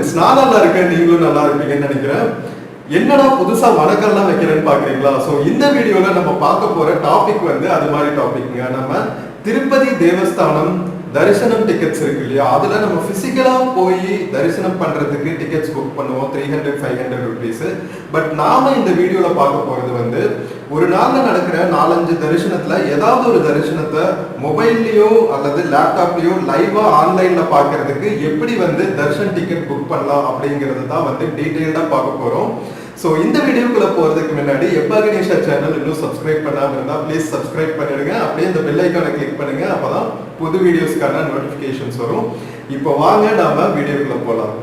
Friends, நான் நல்லா இருக்கேன், நீங்களும் நல்லா இருப்பீங்கன்னு நினைக்கிறேன். என்னடா புதுசா வணக்கம்லாம் வைக்கிறேன்னு பாக்குறீங்களா? ஸோ இந்த வீடியோல நம்ம பார்க்க போற டாபிக் வந்து அது மாதிரி டாபிக்ங்க. நம்ம திருப்பதி தேவஸ்தானம் தரிசனம் டிக்கெட்ஸ் இருக்கு இல்லையா, அதுல நம்ம பிசிக்கலா போய் தரிசனம் பண்றதுக்கு டிக்கெட்ஸ் புக் பண்ணுவோம் 300-500 rupees. பட் நாம இந்த வீடியோல பார்க்க போறது வந்து ஒரு நாள்ல நடக்கிற 4-5 தரிசனத்துல ஏதாவது ஒரு தரிசனத்தை மொபைல்லயோ அல்லது லேப்டாப்லயோ லைவா ஆன்லைன்ல பாக்குறதுக்கு எப்படி வந்து தர்ஷன் டிக்கெட் புக் பண்ணலாம் அப்படிங்கிறது தான் வந்து டீடைல்டா பார்க்க போறோம். ஸோ இந்த வீடியோக்குள்ள போறதுக்கு முன்னாடி எப்பா கணேஷா சேனல் இன்னும் சப்ஸ்கிரைப் பண்ணாம இருந்தா ப்ளீஸ் சப்ஸ்கிரைப் பண்ணிடுங்க. அப்படியே இந்த பெல் ஐக்கானை கிளிக் பண்ணுங்க, அப்பதான் புது வீடியோஸ்க்கான நோட்டிபிகேஷன்ஸ் வரும். இப்போ வாங்க நாம வீடியோக்குள்ள போலாம்.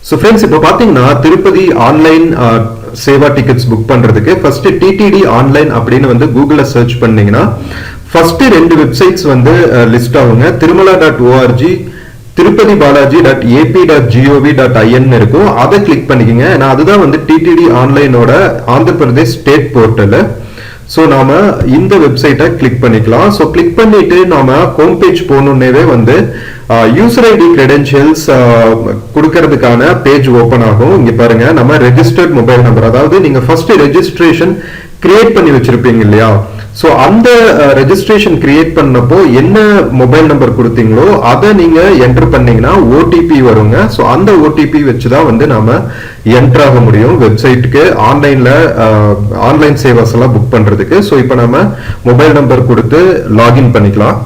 ஸோ ஃப்ரெண்ட்ஸ், இப்போ பார்த்தீங்கன்னா Tirupati online Seva tickets book பண்ணுறதுக்கு ஃபர்ஸ்ட் டிடிடி ஆன்லைன் அப்படின்னு வந்து கூகுளில் சர்ச் பண்ணீங்கன்னா ஃபர்ஸ்ட் 2 வெப்சைட்ஸ் வந்து லிஸ்ட் ஆகுங்க. திருமலா.org, திருப்பதி பாலாஜி.ap.gov.in இருக்கும். அதை கிளிக் பண்ணிக்கோங்க. ஏன்னா அதுதான் வந்து டிடிடி ஆன்லைனோட Andhra Pradesh state portal. So நாம இந்த வெப்சைட்டை கிளிக் பண்ணிக்கலாம். ஸோ கிளிக் பண்ணிட்டு நாம ஹோம் பேஜ் போகணுன்னே வந்து யூசர் ஐடி கிரெடென்ஷியல்ஸ் கொடுக்கறதுக்கான பேஜ் ஓப்பன் ஆகும். இங்க பாருங்க, நம்ம ரெஜிஸ்டர்ட் மொபைல் நம்பர், அதாவது நீங்க ஃபர்ஸ்ட் ரெஜிஸ்ட்ரேஷன் கிரியேட் பண்ணி வச்சிருப்பீங்க இல்லையா, ஸோ அந்த ரெஜிஸ்ட்ரேஷன் கிரியேட் பண்ணப்போ என்ன மொபைல் நம்பர் கொடுத்தீங்களோ அதை நீங்க என்டர் பண்ணீங்கன்னா ஓடிபி வருங்க. ஸோ அந்த ஓடிபி வச்சுதான் வந்து நாம என்டர் ஆக முடியும் வெப்சைட்டுக்கு ஆன்லைன்ல ஆன்லைன் சேவாஸ் எல்லாம் புக் பண்றதுக்கு. ஸோ இப்போ நம்ம மொபைல் நம்பர் கொடுத்து லாகின் பண்ணிக்கலாம்.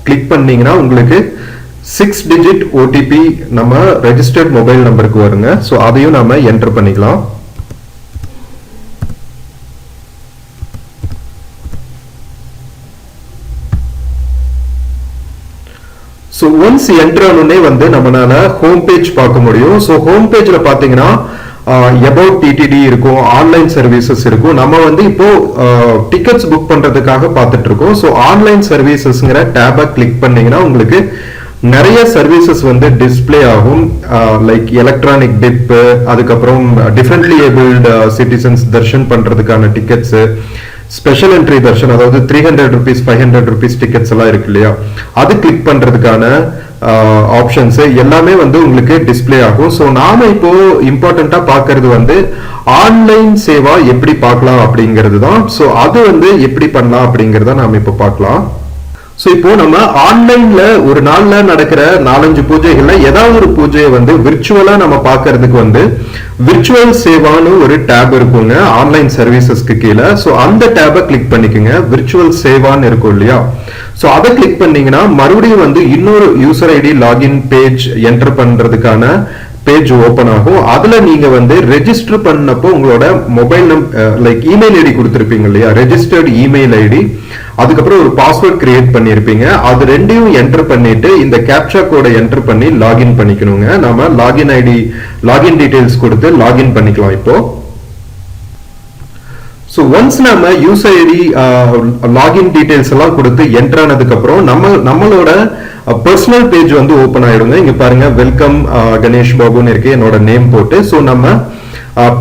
கிளிக் பண்ணீங்கன்னா உங்களுக்கு 6 digit ஓடிபி நம்ம ரெஜிஸ்டர்ட் மொபைல் நம்பருக்கு வருங்க. ஸோ அதையும் நாம என்டர் பண்ணிக்கலாம். ஸோ ஒன்ஸ் என்டர் ஆனோடனே வந்து நம்மளால ஹோம் பேஜ் பார்க்க முடியும். ஸோ ஹோம் பேஜ்ல பாத்தீங்கன்னா அபவுட் டிடிடி இருக்கும், ஆன்லைன் சர்வீசஸ் இருக்கும். நம்ம வந்து இப்போ டிக்கெட்ஸ் புக் பண்றதுக்காக பார்த்துட்டு இருக்கோம். ஸோ ஆன்லைன் சர்வீசஸ்ங்கிற டேபை கிளிக் பண்ணீங்கன்னா உங்களுக்கு நிறைய சர்வீசஸ் வந்து டிஸ்பிளே ஆகும். லைக் எலக்ட்ரானிக் டிப், அதுக்கப்புறம் டிஃபரெண்ட்லி ஏபிள்டு சிட்டிசன்ஸ் தர்ஷன் பண்றதுக்கான டிக்கெட்ஸ், ஸ்பெஷல் என்ட்ரி தர்ஷன், அதாவது 300 rupees 500 rupees டிக்கெட்ஸ் எல்லாம் இருக்கு இல்லையா, அது கிளிக் பண்றதுக்கான ஆப்ஷன்ஸ் எல்லாமே வந்து உங்களுக்கு டிஸ்பிளே ஆகும். ஸோ நாம இப்போ இம்பார்ட்டண்டா பாக்குறது வந்து ஆன்லைன் சேவா எப்படி பார்க்கலாம் அப்படிங்கிறது தான். ஸோ அது வந்து எப்படி பண்ணலாம் அப்படிங்கறத நாம இப்போ பார்க்கலாம். ஸோ இப்போ நம்ம ஆன்லைன்ல ஒரு நாள்ல நடக்கிற 4-5 பூஜைகள்ல ஏதாவது ஒரு பூஜையை வந்து விர்ச்சுவலா நம்ம பார்க்கறதுக்கு வந்து விர்ச்சுவல் சேவான்னு ஒரு டேப் இருக்குங்க ஆன்லைன் சர்வீசஸ்க்கு கீழே. ஸோ அந்த டேபை கிளிக் பண்ணிக்கோங்க. விர்ச்சுவல் சேவான்னு இருக்கும் இல்லையா, ஸோ அதை கிளிக் பண்ணீங்கன்னா மறுபடியும் வந்து இன்னொரு user ID login page enter பண்றதுக்கான பேஜ் ஓபன் ஆகும். அதுல நீங்க வந்து ரெஜிஸ்டர் பண்ணப்போ உங்களோட மொபைல் லைக் இமெயில் ஐடி கொடுத்திருப்பீங்க இல்லையா, ரெஜிஸ்டர்ட் இமெயில் ஐடி, அதுக்கப்புறம் ஒரு பாஸ்வேர்ட் கிரியேட் பண்ணிருப்பீங்க. அது ரெண்டையும் என்டர் பண்ணிட்டு இந்த கேப்சா கோடை என்டர் பண்ணி லாகின் பண்ணிக்கணுங்க. நாம லாகின் ஐடி லாகின் டீடைல்ஸ் கொடுத்து லாகின் பண்ணிக்கலாம் இப்போ. ஸோ ஒன்ஸ் நம்ம யூசர் ஐடி லாகின் டீடைல்ஸ் எல்லாம் கொடுத்து என்டர் ஆனதுக்கு அப்புறம் நம்மளோட பர்சனல் பேஜ் வந்து ஓபன் ஆயிடுங்க. இங்க பாருங்க, வெல்கம் கணேஷ் பாபுன்னு இருக்கு என்னோட நேம் போட்டு. ஸோ நம்ம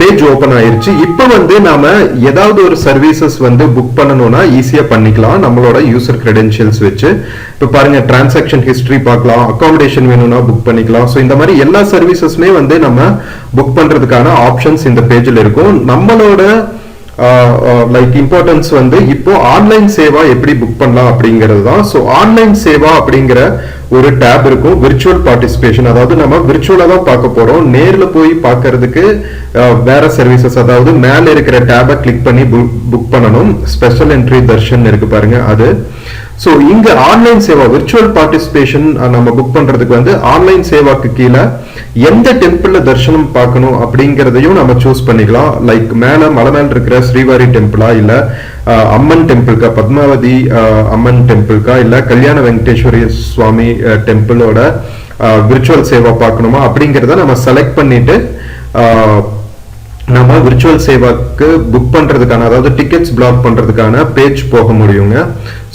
பேஜ் ஓபன் ஆயிருச்சு. இப்போ வந்து நாம ஏதாவது ஒரு சர்வீசஸ் வந்து புக் பண்ணணும்னா ஈஸியா பண்ணிக்கலாம் நம்மளோட யூசர் கிரெடென்ஷியல்ஸ் வச்சு. இப்போ பாருங்க, டிரான்சாக்ஷன் ஹிஸ்டரி பார்க்கலாம், அகாமடேஷன் வேணும்னா புக் பண்ணிக்கலாம். ஸோ இந்த மாதிரி எல்லா சர்வீசஸ்மே வந்து நம்ம புக் பண்றதுக்கான ஆப்ஷன்ஸ் இந்த பேஜ்ல இருக்கும். நம்மளோட லைக் இம்பார்ட்டன்ஸ் வந்து இப்போ ஆன்லைன் சேவா எப்படி புக் பண்ணலாம் அப்படிங்கிறது தான். ஸோ ஆன்லைன் சேவா அப்படிங்கிற ஒரு டேப் இருக்கும், விர்ச்சுவல் பார்ட்டிசிபேஷன், அதாவது நம்ம விர்ச்சுவலா தான் பார்க்க போறோம். நேர்ல போய் பார்க்கறதுக்கு வேற சர்வீசஸ், அதாவது மேல இருக்கிற டேபை கிளிக் பண்ணி புக் பண்ணணும். ஸ்பெஷல் என்ட்ரி தர்ஷன் இருக்கு பாருங்க அது. ஸோ இங்க ஆன்லைன் சேவா விர்ச்சுவல் பார்ட்டிசிபேஷன் நம்ம புக் பண்றதுக்கு வந்து ஆன்லைன் சேவாக்கு கீழே எந்த டெம்பிள்ல தர்ஷனம் பார்க்கணும் அப்படிங்கிறதையும் நம்ம சூஸ் பண்ணிக்கலாம். லைக் மேல மலை மேல இருக்கிற ஸ்ரீவாரி டெம்பிளா, இல்ல அம்மன் டெம்பிள்கா, பத்மாவதி அம்மன் டெம்பிள்கா, இல்ல கல்யாண வெங்கடேஸ்வரி சுவாமி டெம்பிளோட விர்ச்சுவல் சேவா பார்க்கணுமா அப்படிங்கிறத நம்ம செலக்ட் பண்ணிட்டு நம்ம விர்ச்சுவல் சேவாக்கு புக் பண்றதுக்கான, அதாவது டிக்கெட்ஸ் பிளாக் பண்றதுக்கான பேஜ் போக முடியுங்க.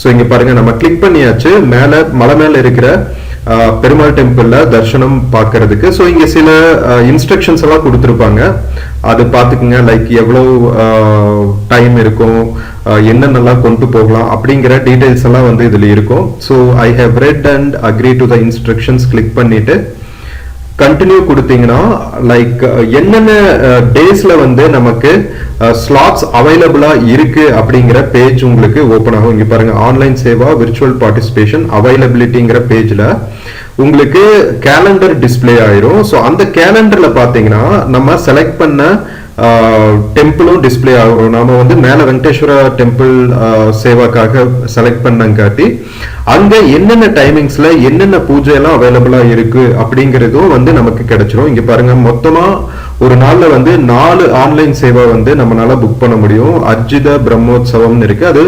ஸோ இங்க பாருங்க, நம்ம கிளிக் பண்ணியாச்சு. மேல மலை மேல இருக்கிற பெருமாள் டெம்பிள்ல தரிசனம் பார்க்கறதுக்கு. ஸோ இங்க சில இன்ஸ்ட்ரக்ஷன்ஸ் எல்லாம் கொடுத்துருப்பாங்க, அது பார்த்துக்குங்க. லைக் எவ்வளோ டைம் இருக்கும், என்னென்னலாம் கொண்டு போகலாம் அப்படிங்கிற டீடைல்ஸ் எல்லாம் வந்து இதுல இருக்கும். So I have read and agree to the instructions click பண்ணிட்டு கண்டினியூ கொடுத்தீங்கன்னா லைக் என்னென்ன டேஸ்ல வந்து நமக்கு ஸ்லாட்ஸ் அவைலபிளா இருக்கு அப்படிங்கிற பேஜ் உங்களுக்கு ஓபன் ஆகும். இங்க பாருங்க, ஆன்லைன் சேவா விர்ச்சுவல் பார்ட்டிசிபேஷன் அவைலபிலிட்டிங்கிற பேஜ்ல உங்களுக்கு கேலண்டர் டிஸ்பிளே ஆயிரும். ஸோ அந்த கேலண்டர்ல பாத்தீங்கன்னா நம்ம செலக்ட் பண்ண டெம்பிளும் டிஸ்பிளே ஆகும். நாம வந்து மேல வெங்கடேஸ்வரா டெம்பிள் சேவாக்காக செலக்ட் பண்ணங்காட்டி அங்க என்னென்ன டைமிங்ஸ்ல என்னென்ன பூஜை எல்லாம் அவைலபிளா இருக்கு அப்படிங்கறதும் வந்து நமக்கு கிடைச்சிரும். இங்க பாருங்க, மொத்தமா ஒரு நாள்ல வந்து 4 ஆன்லைன் சேவா வந்து நம்மளால புக் பண்ண முடியும். அர்ஜித பிரம்மோத்சவம் இருக்கு, அது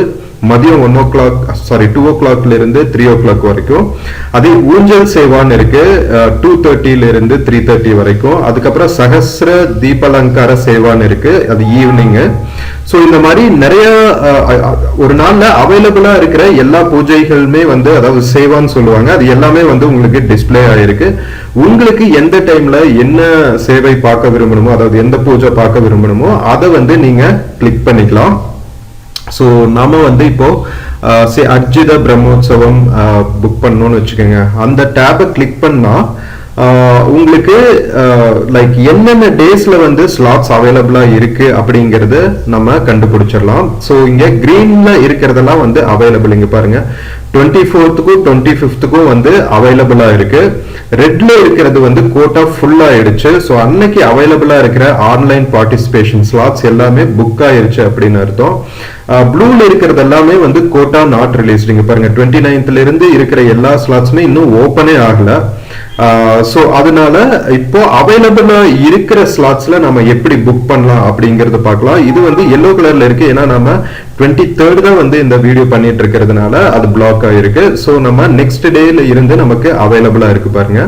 மதியம் 2 o'clockல இருந்து 3 o'clock வரைக்கும். அதே ஊஞ்சல் சேவான்னு இருக்கு 2:30 இருந்து 3:30 வரைக்கும். அதுக்கப்புறம் சகஸ்ர தீபலங்கார சேவான்னு இருக்கு, அது ஈவினிங். ஸோ இந்த மாதிரி நிறைய ஒரு நாள்ல அவைலபிளா இருக்கிற எல்லா பூஜைகளுமே வந்து, அதாவது சேவான்னு சொல்லுவாங்க, அது எல்லாமே வந்து உங்களுக்கு டிஸ்பிளே ஆயிருக்கு. உங்களுக்கு எந்த டைம்ல என்ன சேவை பார்க்க விரும்பணுமோ, அதாவது எந்த பூஜை பார்க்க விரும்பணுமோ அதை வந்து நீங்க கிளிக் பண்ணிக்கலாம். ஸோ நாம வந்து இப்போ அர்ஜித பிரம்மோத்சவம் புக் பண்ணணும்னு வச்சுக்கோங்க. அந்த டேபை கிளிக் பண்ணா உங்களுக்கு லைக் என்னென்ன டேஸ்ல வந்து ஸ்லாட்ஸ் அவைலபிளா இருக்கு அப்படிங்கறது நம்ம கண்டுபிடிச்சிடலாம். ஸோ இங்க கிரீன்ல இருக்கிறதெல்லாம் வந்து அவைலபிள். இங்க பாருங்க, 24க்கும் 25க்கும் வந்து அவைலபிளா இருக்கு. ரெட்ல இருக்கிறது வந்து கோட்டா ஃபுல் ஆயிடுச்சு. ஸோ அன்னைக்கு அவைலபிளா இருக்கிற ஆன்லைன் பார்ட்டிசிபேஷன் ஸ்லாட்ஸ் எல்லாமே புக் ஆயிருச்சு அப்படின்னு அர்த்தம். ப்ளூல இருக்கிறது எல்லாமே வந்து கோட்டா நாட் ரிலீஸ்ட். இங்க பாருங்க, 29th இருந்து இருக்கிற எல்லா ஸ்லாட்ஸுமே இன்னும் ஓப்பனே ஆகல. ஸோ அதனால இப்போ அவைலபிளா இருக்கிற ஸ்லாட்ஸ்ல நம்ம எப்படி புக் பண்ணலாம் அப்படிங்கறத பார்க்கலாம். இது வந்து எல்லோ கலர்ல இருக்கு, ஏன்னா நம்ம 23rd தான் வந்து இந்த வீடியோ பண்ணிட்டு இருக்கிறதுனால அது பிளாக் ஆயிருக்கு. ஸோ நம்ம நெக்ஸ்ட் டேல இருந்து நமக்கு அவைலபிளா இருக்கு பாருங்க.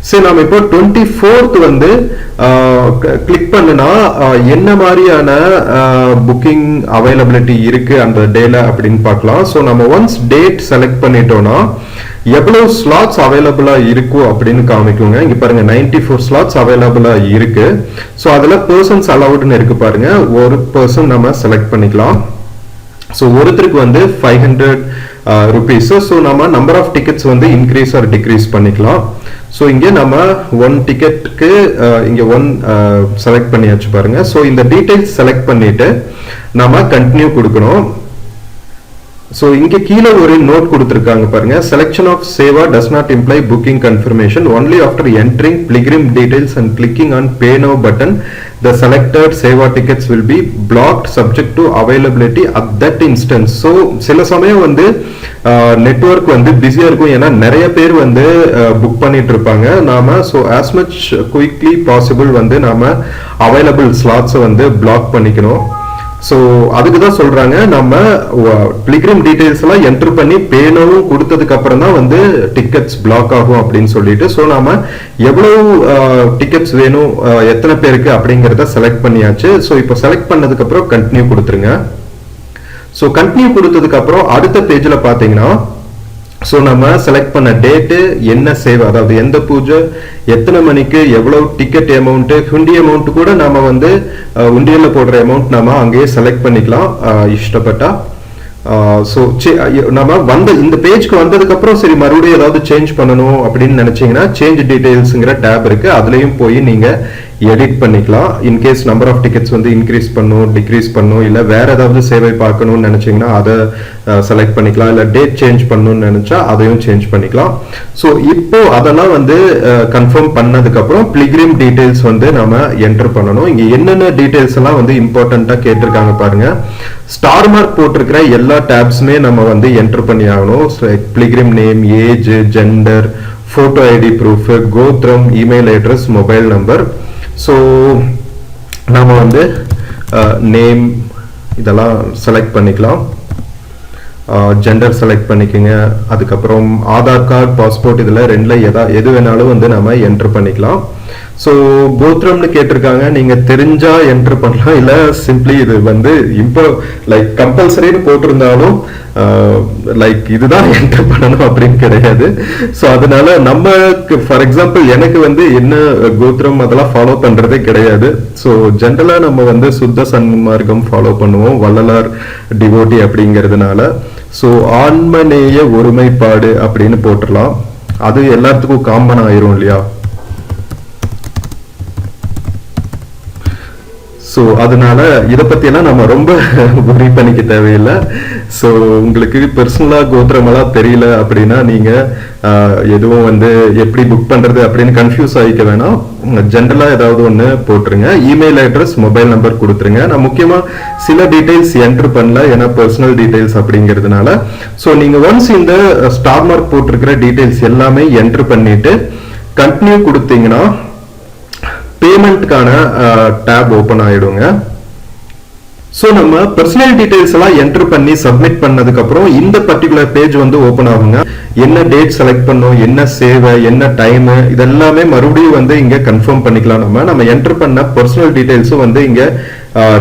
சரி, நம்ம இப்போ 24th வந்து கிளிக் பண்ணுனா என்ன மாதிரியான புக்கிங் அவைலபிலிட்டி இருக்கு அந்த டேல அப்படின்னு பார்க்கலாம். ஸோ நம்ம ஒன்ஸ் டேட் செலக்ட் பண்ணிட்டோம்னா எவ்வளவு ஸ்லாட்ஸ் அவைலபிளா இருக்கும் அப்படின்னு காமிக்குங்க. இங்க பாருங்க, 94 ஸ்லாட்ஸ் அவைலபிளா இருக்கு. ஸோ அதுல பர்சன்ஸ் அலவுட்னு இருக்கு பாருங்க, ஒரு பர்சன் நம்ம செலக்ட் பண்ணிக்கலாம். ஸோ ஒருத்தருக்கு வந்து 500 rupees. ஸோ நம்ம நம்பர் ஆஃப் டிக்கெட்ஸ் வந்து இன்க்ரீஸ் ஆர் டிக்ரீஸ் பண்ணிக்கலாம். ஸோ இங்கே நம்ம 1 டிக்கெட்டுக்கு இங்கே 1 செலக்ட் பண்ணியாச்சு பாருங்க. ஸோ இந்த டீடைல்ஸ் செலக்ட் பண்ணிட்டு நம்ம கண்டினியூ கொடுக்கணும். ஸோ இங்க கீழே ஒரு நோட் கொடுத்துருக்காங்க பாருங்க, selection of seva does not imply booking confirmation only after entering pilgrim details and clicking on pay now button the selected seva tickets will be blocked subject to availability at that instance. So சில சமயம் வந்து network வந்து பிஸியா இருக்கும், ஏன்னா நிறைய பேர் வந்து புக் பண்ணிட்டு இருப்பாங்க. நாம so as much quickly possible வந்து நாம அவைலபிள் ஸ்லாட்ஸை வந்து பிளாக் பண்ணிக்கணும். ஸோ அதுக்கு தான் சொல்றாங்க, நம்ம பிலிகிரிம் டீடைல்ஸ் எல்லாம் என்டர் பண்ணி பேனவும் கொடுத்ததுக்கு அப்புறம் தான் வந்து டிக்கெட்ஸ் பிளாக் ஆகும் அப்படின்னு சொல்லிட்டு. ஸோ நாம எவ்வளவு டிக்கெட்ஸ் வேணும், எத்தனை பேருக்கு அப்படிங்கிறத செலக்ட் பண்ணியாச்சு. ஸோ இப்போ செலக்ட் பண்ணதுக்கு அப்புறம் கண்டினியூ கொடுத்துருங்க. ஸோ கண்டினியூ கொடுத்ததுக்கு அப்புறம் அடுத்த பேஜ்ல பாத்தீங்கன்னா, ஸோ நம்ம செலக்ட் பண்ண டேட்டு, என்ன சேவை, அதாவது எந்த பூஜை, எத்தனை மணிக்கு, எவ்வளவு டிக்கெட் அமௌண்ட், ஹுண்டி அமௌண்ட் கூட நாம வந்து உண்டியல்ல போடுற அமௌண்ட் நாம அங்கேயே செலக்ட் பண்ணிக்கலாம் இஷ்டப்பட்டா. ஸோ நம்ம வந்த இந்த பேஜ்க்கு வந்ததுக்கு அப்புறம் சரி மறுபடியும் ஏதாவது சேஞ்ச் பண்ணணும் அப்படின்னு நினைச்சீங்கன்னா சேஞ்ச் டீடைல்ஸ்ங்கிற டேப் இருக்கு, அதுலயும் போய் நீங்க எடிட் பண்ணிக்கலாம். இன்கேஸ் நம்பர் ஆஃப் டிக்கெட்ஸ் வந்து இன்க்ரீஸ் பண்ணும், டிக்ரீஸ் பண்ணும், இல்ல வேற ஏதாவது சேவை பார்க்கணும்னு நினைச்சீங்கன்னா அதை செலக்ட் பண்ணிக்கலாம், இல்ல டேட் சேஞ்ச் பண்ணணும்னு நினைச்சா அதையும் சேஞ்ச் பண்ணிக்கலாம். ஸோ இப்போ அதெல்லாம் வந்து கன்ஃபார்ம் பண்ணதுக்கு அப்புறம் பிலிகிரிம் டீடைல்ஸ் வந்து நாம என்டர் பண்ணணும். இங்க என்னென்ன டீடைல்ஸ் எல்லாம் வந்து இம்பார்ட்டண்டா கேட்டிருக்காங்க பாருங்க. ஸ்டார் மார்க் போட்டிருக்கிற எல்லா டேப்ஸுமே நம்ம வந்து என்டர் பண்ணி ஆகணும். Pilgrim name, age, gender, photo ID proof, கோத்ரம், email address, mobile number. So நாம வந்து நேம் இதெல்லாம் செலக்ட் பண்ணிக்கலாம், ஜெண்டர் செலக்ட் பண்ணிக்கோங்க. அதுக்கப்புறம் ஆதார் கார்டு, பாஸ்போர்ட், இதில் ரெண்டுல எது வேணாலும் வந்து நம்ம என்டர் பண்ணிக்கலாம். ஸோ கோத்ரம்னு கேட்டிருக்காங்க, நீங்க தெரிஞ்சா என்டர் பண்ணலாம், இல்ல சிம்பிளி இது வந்து இப்போ லைக் கம்பல்சரின்னு போட்டிருந்தாலும் லைக் இதுதான் என்டர் பண்ணணும் அப்படின்னு கிடையாது. ஸோ அதனால நமக்கு ஃபார் எக்ஸாம்பிள் எனக்கு வந்து என்ன கோத்ரம் அதெல்லாம் ஃபாலோ பண்றதே கிடையாது. ஸோ ஜென்ரலா நம்ம வந்து சுத்த சன்மார்க்கம் ஃபாலோ பண்ணுவோம், வள்ளலார் டிவோட்டி அப்படிங்கிறதுனால. ஸோ ஆன்மநேய ஒருமைப்பாடு அப்படின்னு போட்டுடலாம், அது எல்லாத்துக்கும் காமன் ஆயிரும் இல்லையா. ஸோ அதனால இதை பற்றியெல்லாம் நம்ம ரொம்ப worry பண்ணிக்க தேவையில்லை. ஸோ உங்களுக்கு பர்சனலாக கோத்திரமெல்லாம் தெரியல அப்படின்னா நீங்கள் எதுவும் வந்து எப்படி புக் பண்ணுறது அப்படின்னு கன்ஃபியூஸ் ஆகிக்க வேணாம். ஜென்ரலாக ஏதாவது ஒன்று போட்டுருங்க, இமெயில் அட்ரஸ், மொபைல் நம்பர் கொடுத்துருங்க. நான் முக்கியமாக சில டீட்டெயில்ஸ் என்ட்ரு பண்ணல, ஏன்னா பர்சனல் டீட்டெயில்ஸ் அப்படிங்கிறதுனால. ஸோ நீங்கள் ஒன்ஸ் இந்த ஸ்டார் மார்க் போட்டிருக்கிற டீட்டெயில்ஸ் எல்லாமே என்ட்ரு பண்ணிட்டு கண்டினியூ கொடுத்தீங்கன்னா பேமெண்ட்கான டேப் ஓபன் ஆயிடுங்க. ஸோ நம்ம பர்சனல் டீடைல்ஸ் எல்லாம் என்டர் பண்ணி சப்மிட் பண்ணதுக்கு அப்புறம் இந்த பர்டிகுலர் பேஜ் வந்து ஓபன் ஆகுங்க. என்ன டேட் செலக்ட் பண்ணோம், என்ன சேவை, என்ன டைம், இதெல்லாமே மறுபடியும் வந்து இங்க கன்ஃபார்ம் பண்ணிக்கலாம். நம்ம என்டர் பண்ண பர்சனல் டீடைல்ஸும் வந்து இங்க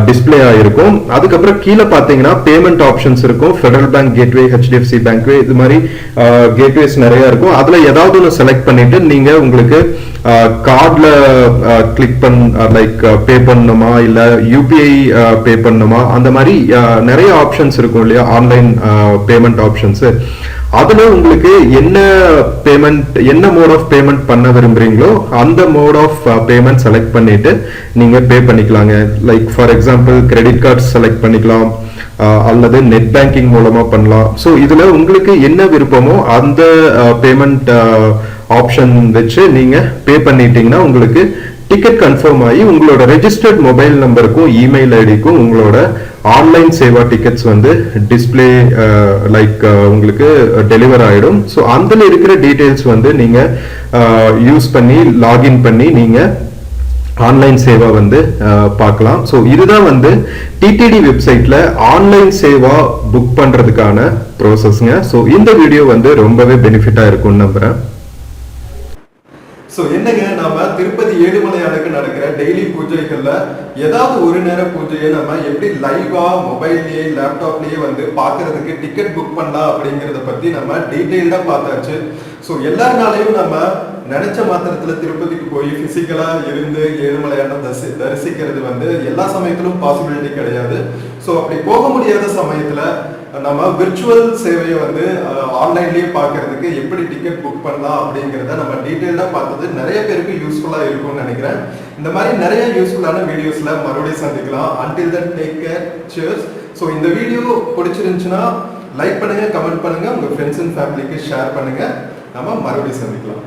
டிஸ்பிளே ஆயிருக்கும். அதுக்கப்புறம் கீழே பார்த்தீங்கன்னா பேமெண்ட் ஆப்ஷன்ஸ் இருக்கும். ஃபெடரல் பேங்க் கேட்வே, ஹெச்டிஎஃப்சி பேங்க்வே, இது மாதிரி கேட்வேஸ் நிறைய இருக்கும். அதுல ஏதாவது ஒன்று செலக்ட் பண்ணிட்டு நீங்க உங்களுக்கு கார்ட்ல கிளிக் லைக் பே பண்ணணுமா இல்ல யூபிஐ பே பண்ணணுமா, அந்த மாதிரி நிறைய ஆப்ஷன்ஸ் இருக்கும் இல்லையா, ஆன்லைன் பேமெண்ட் ஆப்ஷன்ஸ். அதுல உங்களுக்கு என்ன பேமெண்ட், என்ன மோட் ஆஃப் பேமெண்ட் பண்ண விரும்புறீங்களோ அந்த மோட் ஆஃப் பேமெண்ட் செலக்ட் பண்ணிட்டு நீங்க பே பண்ணிக்கலாங்க. Like for example credit card select பண்ணிக்கலாம், அல்லது நெட் பேங்கிங் மூலமா பண்ணலாம். ஸோ இதுல உங்களுக்கு என்ன விருப்பமோ அந்த பேமெண்ட் ஆப்ஷன் வச்சு நீங்க பே பண்ணிட்டீங்கன்னா உங்களுக்கு டிக்கெட் கன்ஃபார்ம் ஆகி உங்களோட ரெஜிஸ்டர்ட் மொபைல் நம்பருக்கும் இமெயில் ஐடிக்கும் உங்களோட ஆன்லைன் சேவா டிக்கெட்ஸ் வந்து டிஸ்பிளே லைக் உங்களுக்கு டெலிவர் ஆயிடும். ஸோ அதுல இருக்கிற டீடைல்ஸ் வந்து நீங்க யூஸ் பண்ணி லாகின் பண்ணி நீங்க ஆன்லைன் சேவா வந்து பார்க்கலாம். ஸோ இதுதான் வந்து டிடிடி வெப்சைட்ல ஆன்லைன் சேவா புக் பண்றதுக்கான ப்ரோசஸ்ங்க. ஸோ இந்த வீடியோ வந்து ரொம்பவே பெனிஃபிட்டா இருக்கும்னு நம்புறேன். ஸோ என்னங்க, நாம திருப்பதி ஏழுமலையானுக்கு நடக்கிற டெய்லி பூஜைகள்ல ஏதாவது ஒரு நேர பூஜையை நம்ம எப்படி லைவா மொபைல்லயே லேப்டாப்லயே வந்து பார்க்கறதுக்கு டிக்கெட் புக் பண்ணலாம் அப்படிங்கிறத பத்தி நம்ம டீட்டெயில்டா பார்த்தாச்சு. ஸோ எல்லாருனாலையும் நம்ம நினைச்ச மாத்திரத்துல திருப்பதிக்கு போய் பிசிக்கலா இருந்து ஏழுமலையான தரிசிக்கிறது வந்து எல்லா சமயத்திலும் பாசிபிலிட்டி கிடையாது. ஸோ அப்படி போக முடியாத சமயத்துல நம்ம விர்ச்சுவல் சேவையை வந்து ஆன்லைன்லயே பார்க்கறதுக்கு எப்படி டிக்கெட் புக் பண்ணலாம் அப்படிங்கிறத நம்ம டீட்டெயில்டா பார்த்தது நிறைய பேருக்கு யூஸ்ஃபுல்லா இருக்கும்னு நினைக்கிறேன். இந்த மாதிரி நிறைய யூஸ்ஃபுல்லான வீடியோஸ்ல மறுபடியும் சந்திக்கலாம். until then take care, cheers. So இந்த வீடியோ பிடிச்சிருந்துச்சுன்னா லைக் பண்ணுங்க, கமெண்ட் பண்ணுங்க, உங்க ஃப்ரெண்ட்ஸ் அண்ட் ஃபேமிலிக்கு ஷேர் பண்ணுங்க. நம்ம மறுபடியும் சந்திக்கலாம்.